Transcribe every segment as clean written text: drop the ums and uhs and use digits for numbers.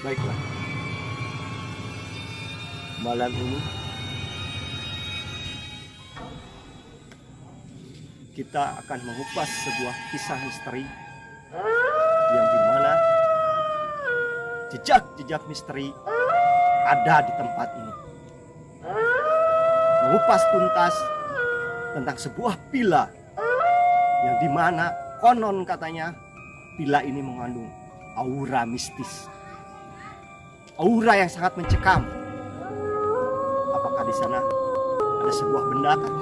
Baiklah, malam ini kita akan mengupas sebuah kisah misteri yang dimana jejak-jejak misteri ada di tempat ini. Mengupas tuntas tentang sebuah villa yang dimana konon katanya villa ini mengandung aura mistis, aura yang sangat mencekam. Apakah di sana ada sebuah benda kah?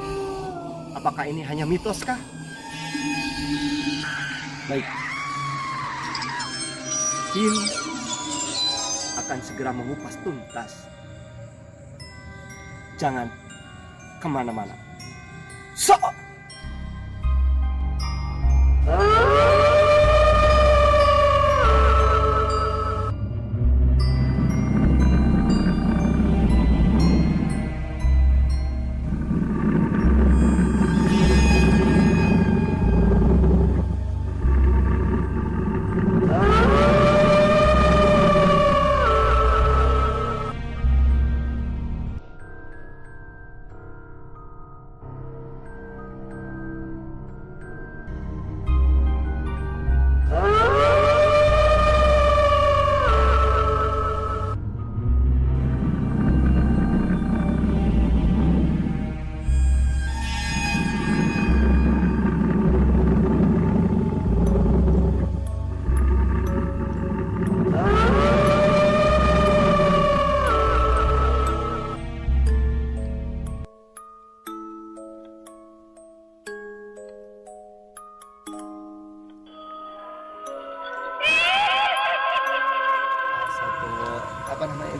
Apakah ini hanya mitos kah? Baik, tim akan segera mengupas tuntas. Jangan kemana-mana. So.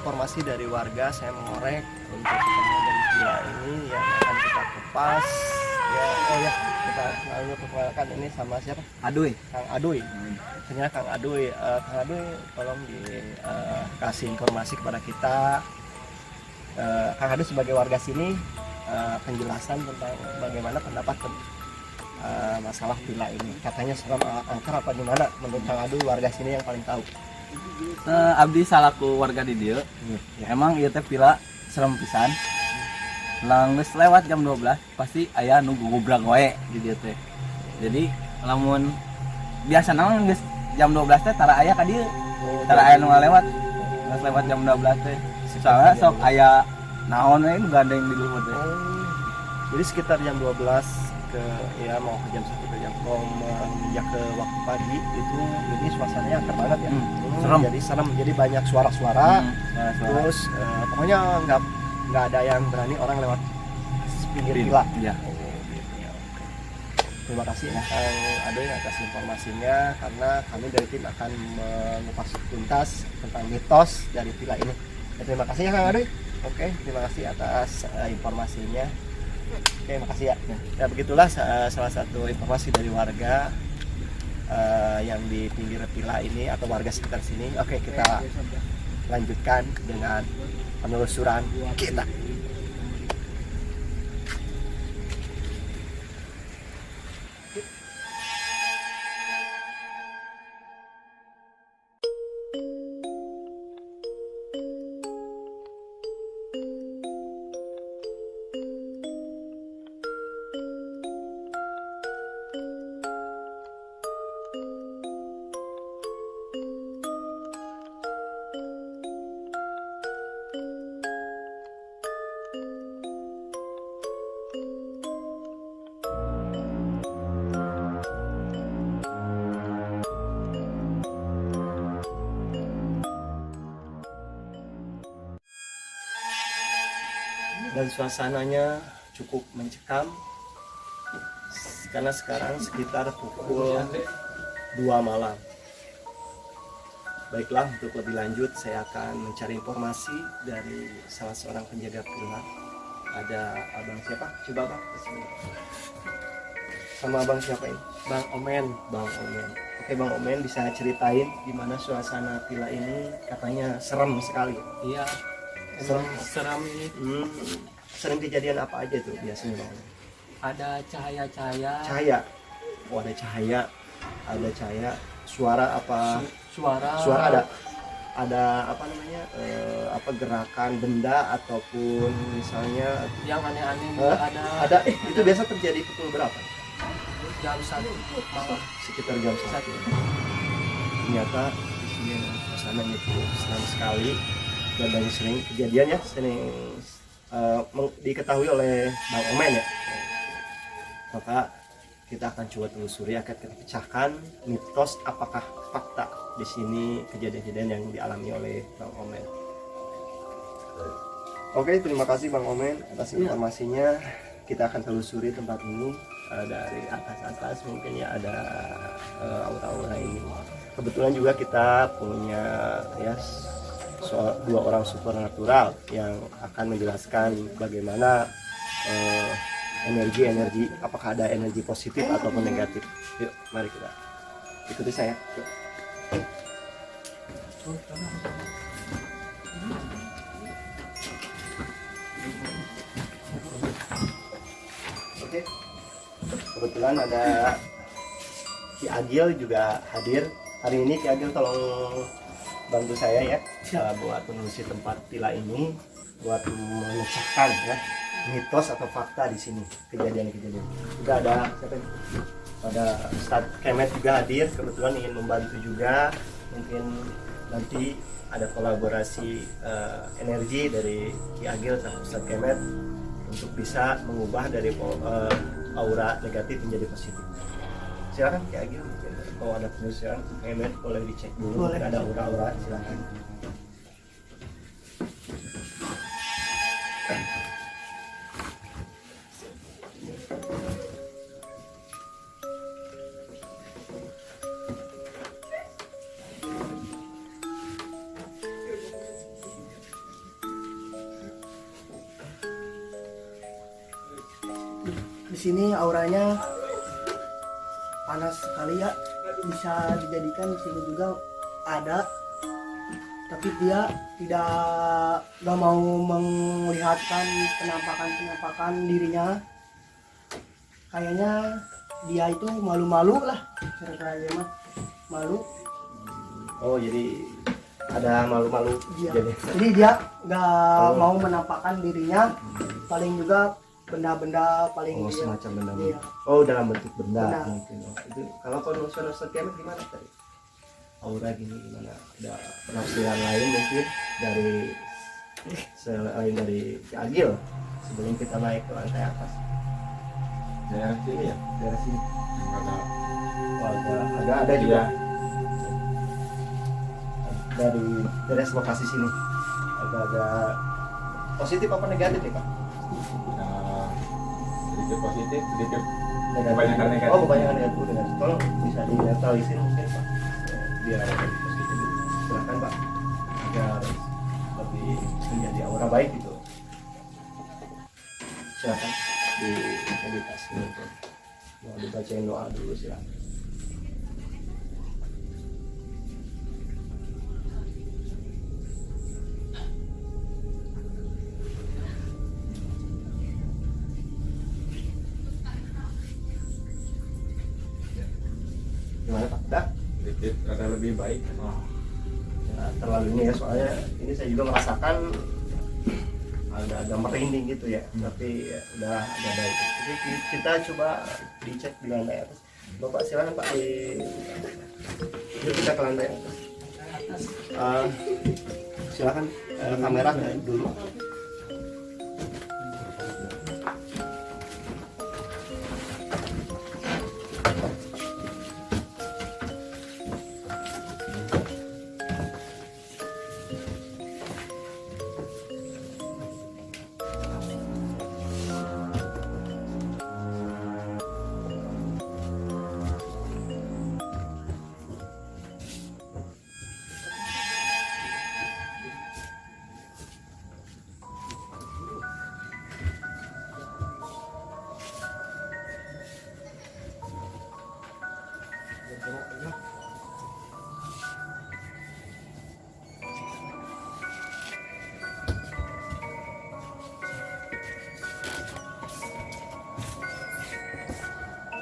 Informasi dari warga, saya mengorek untuk ketemu dari villa ini yang akan kita kupas ya. Oh ya, kita lalu perkenalkan ini sama siapa? Adoy, Kang Adoy. Ternyata Kang Adoy. Kang Adoy, tolong dikasih informasi kepada kita. Kang Adoy sebagai warga sini, penjelasan tentang bagaimana pendapat masalah villa ini. Katanya serem, angker apa gimana? Menurut Kang Adoy, warga sini yang paling tahu. Abdi salaku warga di dieu. Emang ieu teh villa serem pisan. Geus lewat jam 12 pasti aya nu gugubrag wae di dieu teh. Jadi lamun biasa naon geus jam 12 teh tara aya ka dieu. Tara aya nu ngalewat. Geus lewat jam 12 teh. Soalnya sok aya naon we nu gandeng di luhur teh. Jadi sekitar jam 12 ke ya mau ke jam 1 ke jam mau menginjak ke waktu pagi itu ini suasananya angker banget ya. Serem. Jadi serem, jadi banyak suara-suara. Terus pokoknya nggak ada yang berani orang lewat pinggir villa. Ya. Terima kasih ya Kang Adoy atas informasinya, karena kami dari tim akan mengupas tuntas tentang mitos dari villa ini. Ya, terima kasih ya Kang Adoy. Oke, terima kasih atas informasinya. Oke, makasih ya. Ya begitulah salah satu informasi dari warga yang di pinggir villa ini atau warga sekitar sini. Oke, kita lanjutkan dengan penelusuran kita. Dan suasananya cukup mencekam karena sekarang sekitar pukul 2 malam. Baiklah, untuk lebih lanjut saya akan mencari informasi dari salah seorang penjaga villa. Ada abang siapa? Coba bang kesini. Sama abang siapa ini? Bang Omen. Bang Omen. Oke Bang Omen, bisa ceritain gimana suasana villa ini? Katanya serem sekali. Iya. Seram ini. Sering kejadian apa aja tuh biasanya Bang? Ada cahaya-cahaya. Cahaya. Oh, ada cahaya. Ada cahaya. Suara apa? Suara Suara ada. ada apa namanya apa gerakan benda ataupun misalnya Yang aneh-aneh Hah? ada itu biasa terjadi pukul berapa? jam 1 malam. Sekitar jam 1. Ternyata di sini suasananya cukup senang sekali dan banyak sering kejadian ya, sering diketahui oleh Bang Omen ya. Maka kita akan coba telusuri, akan kita pecahkan mitos apakah fakta di sini kejadian-kejadian yang dialami oleh Bang Omen. Oke, terima kasih Bang Omen atas informasinya. Kita akan telusuri tempat ini dari atas mungkin ya ada aura-aura ini. Kebetulan juga kita punya ya dua orang supernatural yang akan menjelaskan bagaimana energi apakah ada energi positif ataupun negatif. Yuk, mari kita ikuti saya. Yuk. Oke, kebetulan ada Ki Agil juga hadir hari ini. Ki Agil tolong bantu saya ya buat menelusuri tempat villa ini, buat memecahkan ya mitos atau fakta di sini, kejadian-kejadian. Juga ada siapa ini? Ada Ustadz Kemet juga hadir, kebetulan ingin membantu juga. Mungkin nanti ada kolaborasi energi dari Ki Agil sama Ustadz Kemet untuk bisa mengubah dari aura negatif menjadi positif. Silakan Ki Agil, mungkin kalau ada penyusuran Kemet boleh dicek dulu. Boleh. Ada aura-aura, silakan. Di sini auranya panas sekali ya, bisa dijadikan di sini juga ada, tapi dia nggak mau melihatkan penampakan dirinya. Kayaknya dia itu malu-malu lah, cara dia mah malu. Oh, jadi ada malu-malu. Jadi dia nggak mau menampakkan dirinya, paling juga benda-benda paling dia. Semacam benda. Iya. Oh, dalam bentuk benda Benda. mungkin. Oh, itu kalau konvensional Kemet gimana tadi? Aura gini gimana? Ada penafsiran lain mungkin dari selain dari Ki Agil sebelum kita naik ke lantai atas. Daerah sini ya? Daerah sini. Ada. Oh, agak ada juga. Dari lokasi sini agak-agak positif apa negatif nih Pak? Sedikit positif, sedikit Negatif. kebanyakan negatif. Oh, kebanyakan negatif. Tolong bisa dinetralisir mungkin Pak, biar lebih positif. Silakan Pak, agar lebih menjadi aura baik gitu. Silakan di meditasi untuk mau dibacain doa dulu, silakan. Gimana Pak? Udah? Sedikit ada lebih baik. Ya, terlalu ini ya, soalnya ini saya juga merasakan ada merinding gitu ya, tapi ya, udah ada baik. Jadi kita coba dicek di lantai atas. Bapak silakan Pak, yuk kita ke lantai atas. Silakan kamera dulu.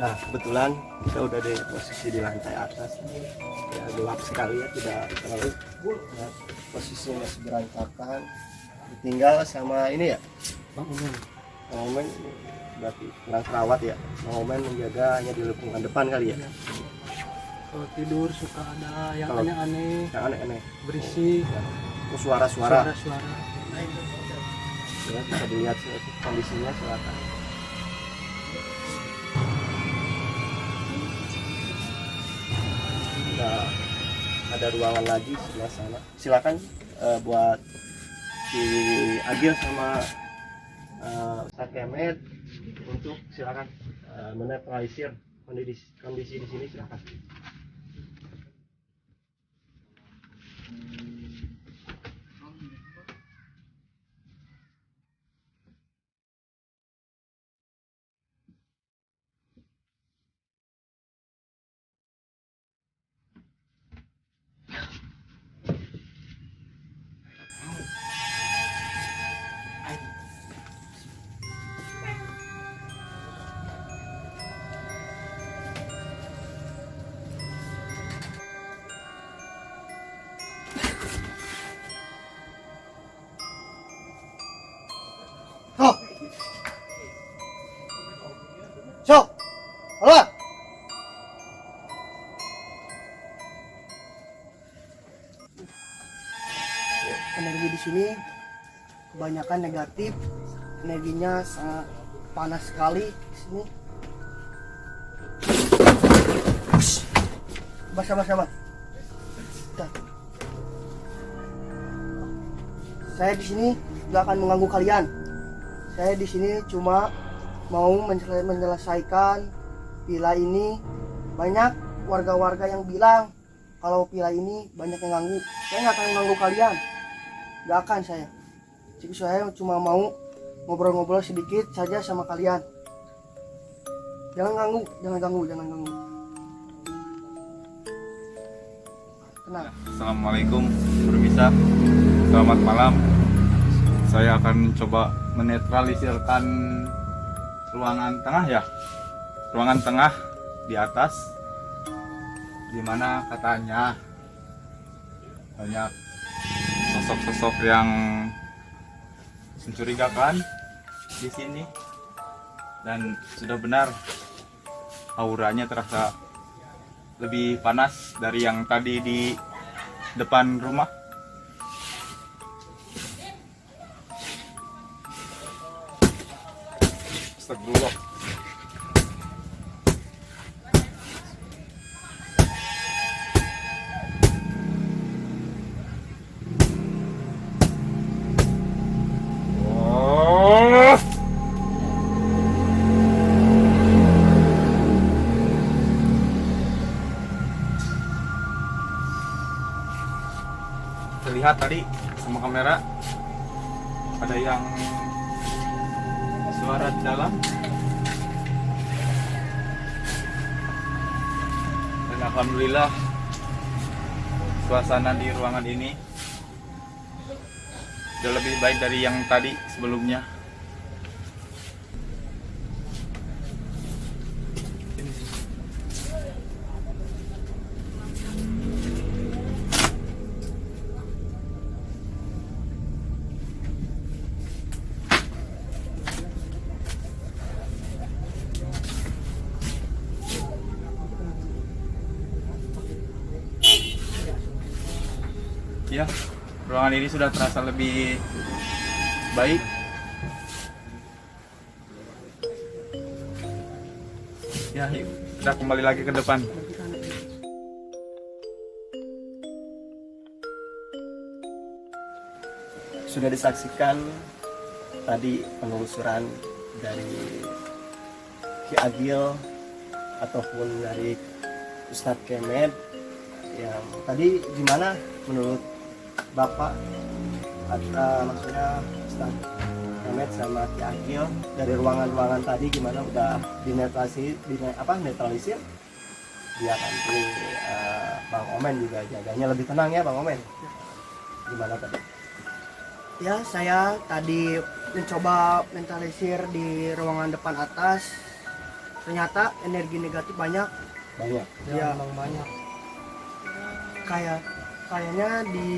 Nah, kebetulan kita udah di posisi di lantai atas. Ya, gelap sekali ya, tidak terlalu. Nah, posisinya masih berantakan. Ditinggal sama ini ya, Bang Omen berarti kurang terawat ya. Bang Omen menjaga hanya di lingkungan depan kali ya. Kalau tidur suka ada yang Kalau- aneh-aneh, Yang aneh-aneh. berisik, Oh, suara-suara. suara-suara. Ya, bisa dilihat kondisinya, silakan. Nah, ada ruangan lagi sebelah sana. Silakan buat si Agil sama Ustadz Kemet untuk silakan menetralisir kondisi di sini, silakan. Sok. Sok. Keluar. Energi di sini kebanyakan negatif. Energinya sangat panas sekali di sini. Basah-basah, Bang. Dah. Saya di sini nggak akan mengganggu kalian. Saya di sini cuma mau menyelesaikan villa ini. Banyak warga-warga yang bilang kalau villa ini banyak yang ganggu. Saya nggak akan mengganggu kalian, nggak akan saya. Jadi saya cuma mau ngobrol-ngobrol sedikit saja sama kalian. Jangan ganggu, jangan ganggu, jangan ganggu. Tenang. Assalamualaikum pemirsa, selamat malam. Saya akan coba menetralisirkan ruangan tengah ya, ruangan tengah di atas, dimana katanya banyak sosok-sosok yang mencurigakan di sini, dan sudah benar auranya terasa lebih panas dari yang tadi di depan rumah. Astagfirullah. Oh. Terlihat tadi sama kamera ada yang suara di dalam, dan alhamdulillah suasana di ruangan ini sudah lebih baik dari yang tadi sebelumnya. Ya, ruangan ini sudah terasa lebih baik. Ya, yuk kita kembali lagi ke depan. Sudah disaksikan tadi penelusuran dari Ki Agil ataupun dari Ustadz Kemet yang tadi gimana menurut Bapak, maksudnya Ustadz Kemet sama Ki Agil dari ruangan-ruangan tadi gimana, udah netralisir biar nanti Bang Omen juga jaganya lebih tenang ya Bang Omen, gimana tadi? Ya, saya tadi mencoba mentalisir di ruangan depan atas. ternyata energi negatif banyak. Banyak. Ya, Memang banyak. kayaknya di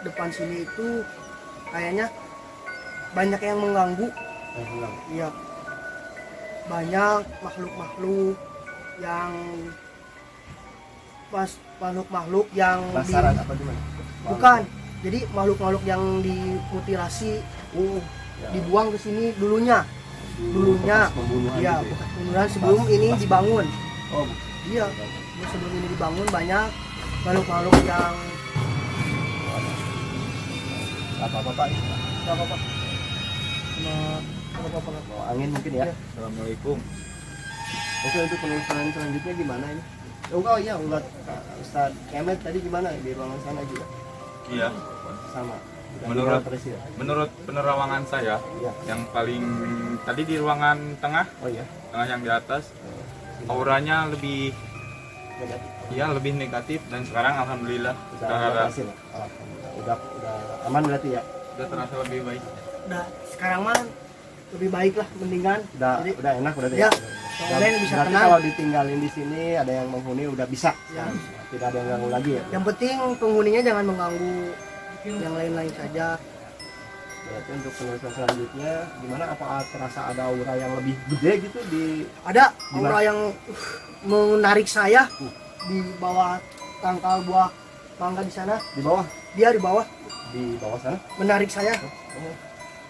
depan sini itu kayaknya banyak yang mengganggu. Hilang. Iya, banyak makhluk-makhluk yang makhluk-makhluk yang Basaran apa gimana? bukan, jadi makhluk-makhluk yang dimutilasi Ya. dibuang ke sini dulunya Bekas pembunuhan ya, gitu ya? bekas pembunuhan sebelum ini Pas- dibangun. Oh, Iya, sebelum ini dibangun banyak makhluk-makhluk yang apa-apa Pak? nggak apa-apa. Nggak apa-apa. Oh, angin mungkin ya. Iya. Assalamualaikum. Oke, untuk penelusuran selanjutnya gimana ini? Oh iya, Ustaz Kemet tadi gimana di ruangan sana juga? Iya. Sama. Udah Menurut- tinggal terus ya? Menurut penerawangan saya, Iya. yang paling tadi di ruangan tengah, Oh iya. tengah yang di atas, auranya lebih Negatif. ya lebih negatif dan sekarang alhamdulillah Udah udah berhasil. Alhamdulillah. Udah aman berarti ya? udah terasa lebih baik. Nah, sekarang mah lebih baik lah, mendingan. Jadi, Udah enak berarti ya, Udah- soalnya bisa berarti tenang. kalau ditinggalin di sini ada yang menghuni udah bisa. Ya. Tidak ada yang ganggu lagi ya. Yang penting penghuninya jangan mengganggu yang lain-lain saja. Berarti untuk penelusuran selanjutnya gimana? Apakah terasa ada aura yang lebih gede gitu di Ada Gimana? aura yang menarik saya di bawah tangkal buah mangga di sana. di bawah? Dia di bawah Di bawah sana? menarik saya. Oh.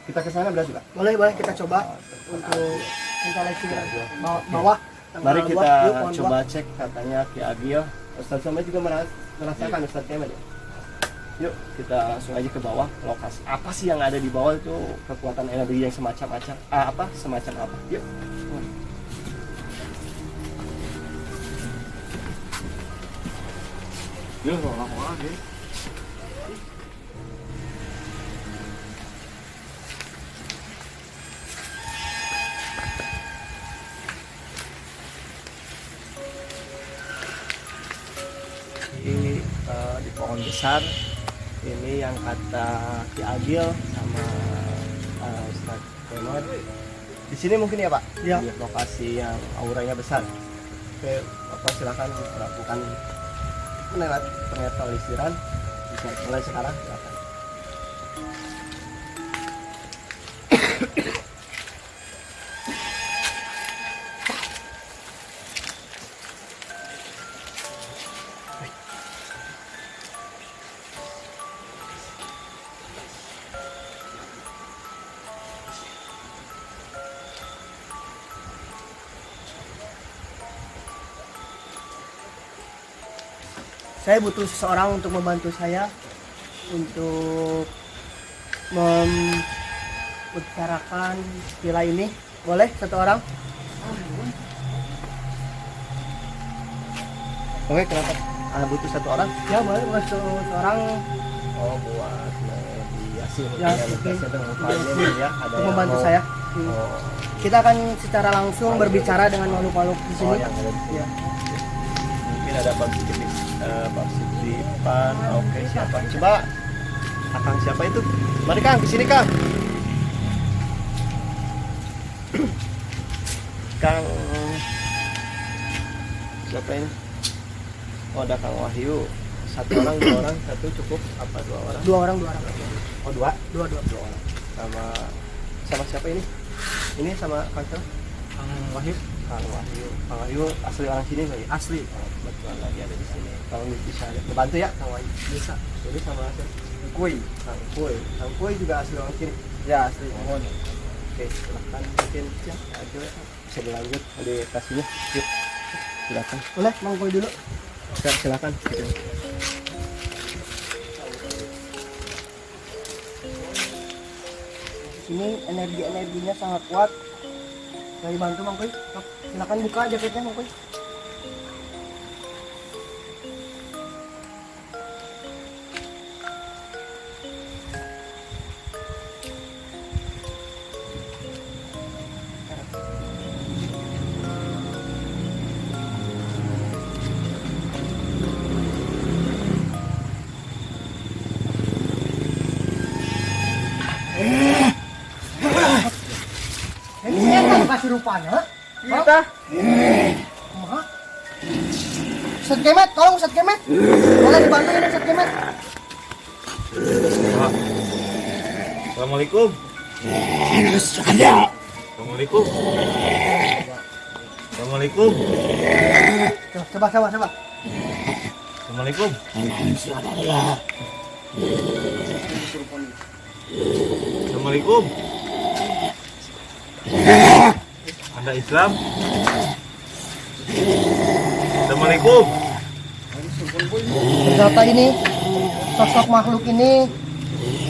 Kita ke sana berarti Pak? Boleh kita coba untuk instalasi bawah. tangkal Mari buah. kita Yuk, pohon coba buah. cek katanya Ki Agil. Ustaz Somad juga merasakan Ustaz Kemet ya? Yuk kita langsung aja ke bawah lokasi. Apa sih yang ada di bawah itu kekuatan energi yang semacam semacam apa? Yuk. Ya, orang-orang deh. Di pohon besar ini yang kata Ki Agil sama Ustaz Kemet. Di sini mungkin ya Pak? Ya. Di lokasi yang auranya besar. Oke, Bapak silakan melakukan penetralisiran. Bisa mulai sekarang silakan. Saya butuh seseorang untuk membantu saya untuk membicarakan villa ini. Boleh satu orang? Oke, kenapa? Butuh satu orang? Ya boleh, buat seorang Oh, buat mediasi Ya, mungkin oke. dengan upaya ya. Ada untuk yang membantu mau- saya. Oh, Kita akan secara langsung berbicara dengan makhluk-makhluk di oh, sini. yang ada di sini. Ya. Mungkin ada Bang Sidipan. Oke, siapa? Coba Akang siapa itu? Mari Kang, di sini Kang. Kang siapa ini? Oh, ada Kang Wahyu. Satu orang, dua orang, satu cukup apa dua orang? Dua orang. Oh, dua. Dua. Dua orang. Sama siapa ini? Ini sama Kang siapa? Kang Wahid Kang Wahyu. Kang Wahyu asli orang sini nggak ya? asli. Oh, kebetulan lagi ada di sini. Kalau bisa bantu ya Kang Wahyu. Bisa. Jadi sama siapa? Kuy. Kang Kuy. Kang Kuy juga asli orang sini. Ya, asli. Mohon. Oke, silahkan mungkin ya, aja bisa dilanjut di kasihnya. Yuk, silakan. Boleh, Mang Koy dulu. Silakan. Ini energinya sangat kuat. Saya bantu Mang Koy. Silakan buka jaketnya Mang Koy. Ini kan kesurupan, ha? Kita. Kumaha? Ustad Kemet, tolong Ustad Kemet. Boleh dibantu ini Ustad Kemet. Assalamualaikum. Assalamualaikum. Assalamualaikum. Coba. Assalamualaikum. Assalamualaikum. Anda Islam? Assalamualaikum. Ternyata ini sosok makhluk ini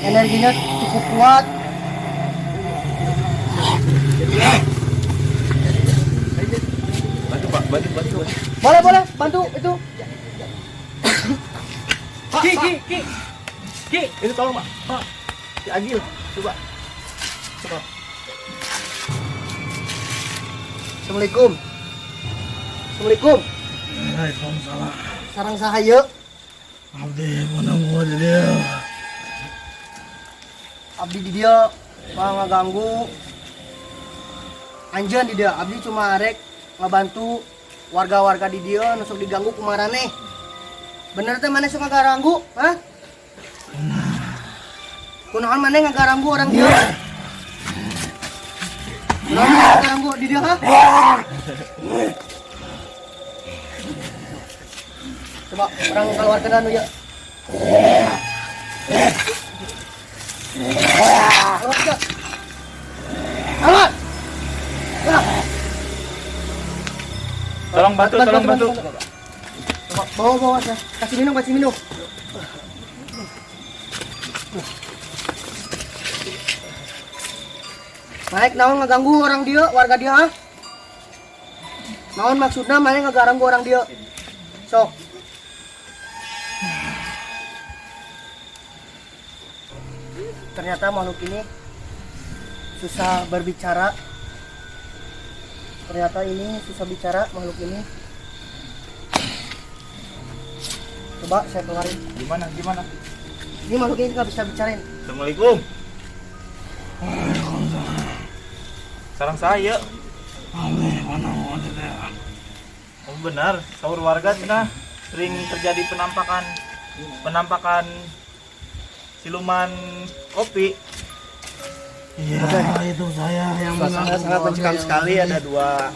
energinya cukup kuat. Bantu Pak, bantu. Boleh bantu itu. Ki, itu tolong Pak. Pak. Si Agil, coba. Assalamualaikum. Waalaikumsalam. Sarang sahaya. Abdi menunggu di dia. Abdi di dia ngaganggu. Anjeun di dia. Abdi cuma arek ngabantu warga-warga di dia nusuk diganggu kumarane. Bener teh mana suka ngaganggu? Hah? Kunaon mana ngaganggu orang dia? Kunaon ngaganggu di dia, ha? Coba orang keluarkan anu ya. Alat. Tolong bantu. Coba bawa saya. Kasih minum. Baik, naon ngeganggu orang dia, warga dia, ha? Naon maksudnya mana ngeganggu orang dia? Sok. Ternyata makhluk ini susah berbicara. Ternyata ini susah bicara makhluk ini. Coba saya keluarin. Gimana? Ini makhluk ini nggak bisa bicarain. Assalamualaikum. Sarang saya. Oh benar, sahur warga cenah sering terjadi penampakan siluman kopi. Iya, itu saya yang Suasana sangat mencekam sekali. Ada dua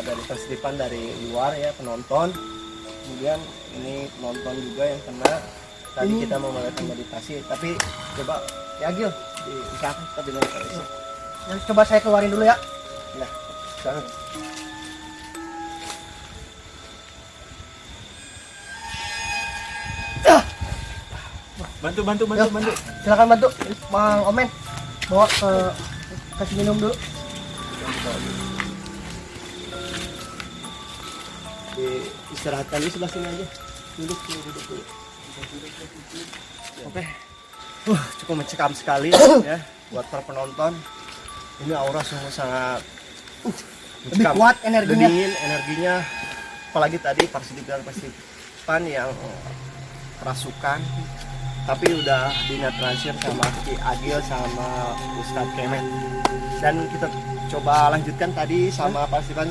dari persedipan dari luar ya, penonton. Kemudian ini penonton juga yang kena. Tadi kita mau melakukan meditasi, tapi coba ya Gil, diusahakan kita dengan meditasi. Coba saya keluarin dulu ya. Nah, sekarang. Bantu. Silakan bantu, Bang Omen. Bawa ke kasih minum dulu. Istirahatkan di sebelah sini aja. Duduk dulu. Oke. Cukup mencekam sekali ya buat para penonton. Ini aura sungguh sangat Lebih kuat energinya. lebih dingin energinya. Apalagi tadi partisipan yang kerasukan, tapi udah dinetralisir sama Ki Agil sama Ustadz Kemet. Dan kita coba lanjutkan tadi sama partisipan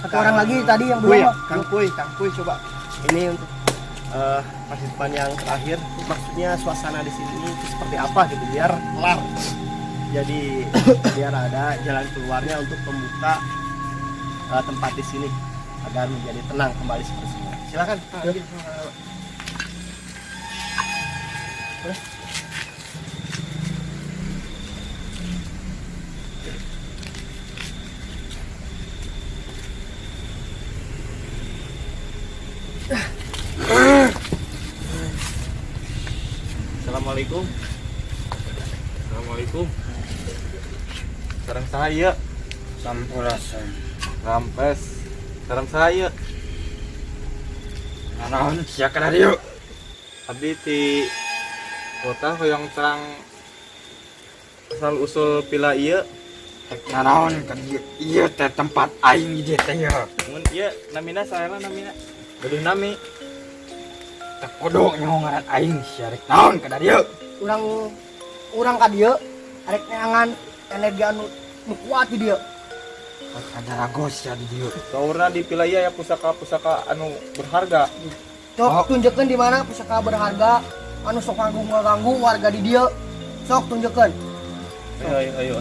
Satu orang lagi tadi yang Puy, belum. ya? Kang Puy coba ini untuk partisipan yang terakhir, maksudnya suasana di sini itu seperti apa gitu biar kelar. Jadi biar ada jalan keluarnya untuk membuka tempat di sini agar menjadi tenang kembali seperti semula. Silakan. Kang Agil. Boleh. Assalamualaikum. Sarang saya. Sampurasun. Rampes. Sarang saya. Naon sia kana dieu? Abdi ti kota hoyong terang asal usul pila ieu. Naon kan ieu teh tempat aing di dieu teh ya. Mun ieu namina saela namina. Duduh nami. Teh kudu nyaho ngaran aing sia rek naon kana dieu? Urang ka dieu arek neangan energi anu kuat di dieu. Ada ragos ya di dieu. Saurna di pilaya ya pusaka-pusaka anu berharga. Sok tunjukkan di mana pusaka berharga anu sok nganggu warga di dia. Sok tunjukkan. Ayo.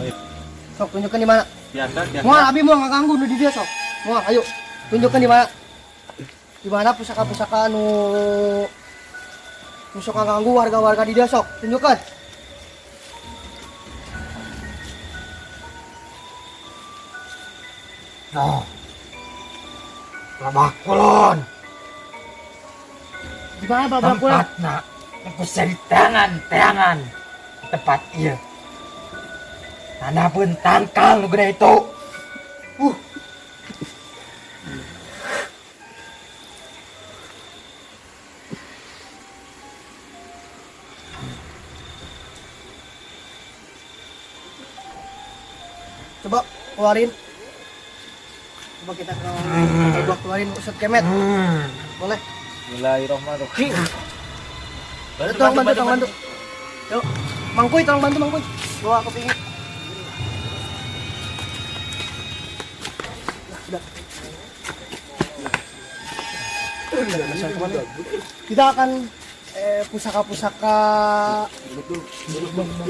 Sok tunjukkan di mana. Biasa. Mual abi mau nganggu nu di dia sok. Mual ayo. Tunjukkan di mana. Di mana pusaka-pusaka anu sok nganggu warga-warga di dia sok. Tunjukkan. Noh. Babak kulon. Di mana babak kulon? Tempatna aku cari teangan tempat ieu. Tanda pun tangkal nu gede itu. Coba keluarin. Coba kita keluarin Ustadz Kemet. Boleh. Bismillahirrahmanirrahim. Tolong bantu. Yuk, Mangkuy tolong bantu Mangkuy. Bawa ke pinggir. Kita akan pusaka-pusaka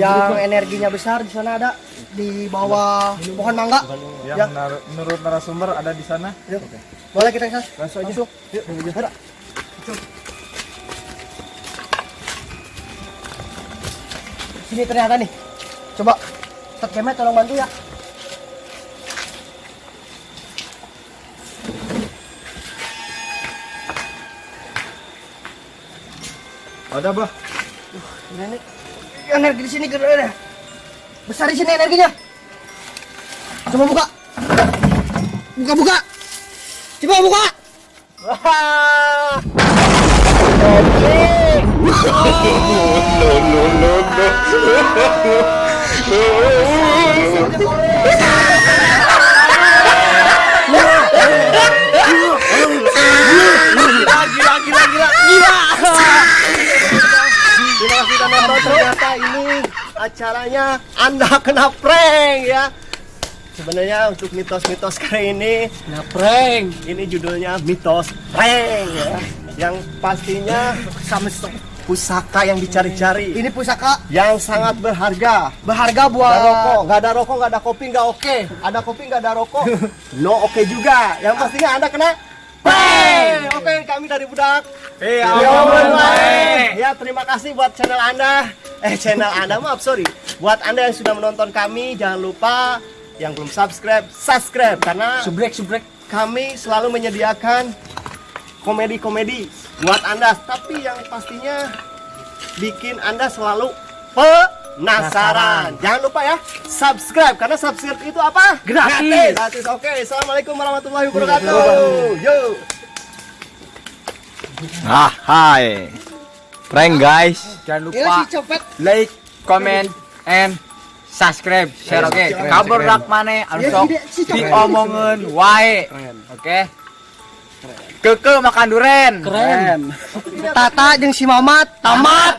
yang energinya besar di sana ada di bawah pohon mangga. Yang menurut narasumber ada di sana. Yuk. Boleh kita kesana? Langsung aja. Masuk. Yuk, gerak. Sini ternyata nih. Coba Ustadz Kemet tolong bantu ya. Ada, Bah. Ini energi di sini gede. Besar di sini energinya. Coba buka. Buka. Coba buka. Wah. Gila. Terima kasih sudah nonton. Ternyata ini acaranya Anda kena prank ya. Sebenarnya untuk mitos-mitos kali ini prank. Ini judulnya mitos prank ya. Yang pastinya sama pusaka yang dicari-cari. Ini pusaka yang sangat berharga. Berharga buat nggak ada rokok, nggak ada kopi, nggak oke. Ada kopi, nggak ada rokok, no oke juga. Yang pastinya Anda kena prank. Oke, kami dari Budak. Ya, terima kasih buat channel Anda. Buat Anda yang sudah menonton kami, jangan lupa yang belum subscribe karena Subrek. kami selalu menyediakan komedi-komedi buat Anda, tapi yang pastinya bikin Anda selalu penasaran. Jangan lupa ya, subscribe karena subscribe itu apa? Gratis. Oke, assalamualaikum warahmatullahi wabarakatuh. Yo. Hai. Prank guys. Jangan Ini si copet. like, comment, and subscribe, share oke. Kabar rak maneh anu sok diomongin wae. Oke. Keke makan duren. Tata jeung si Mamat tamat.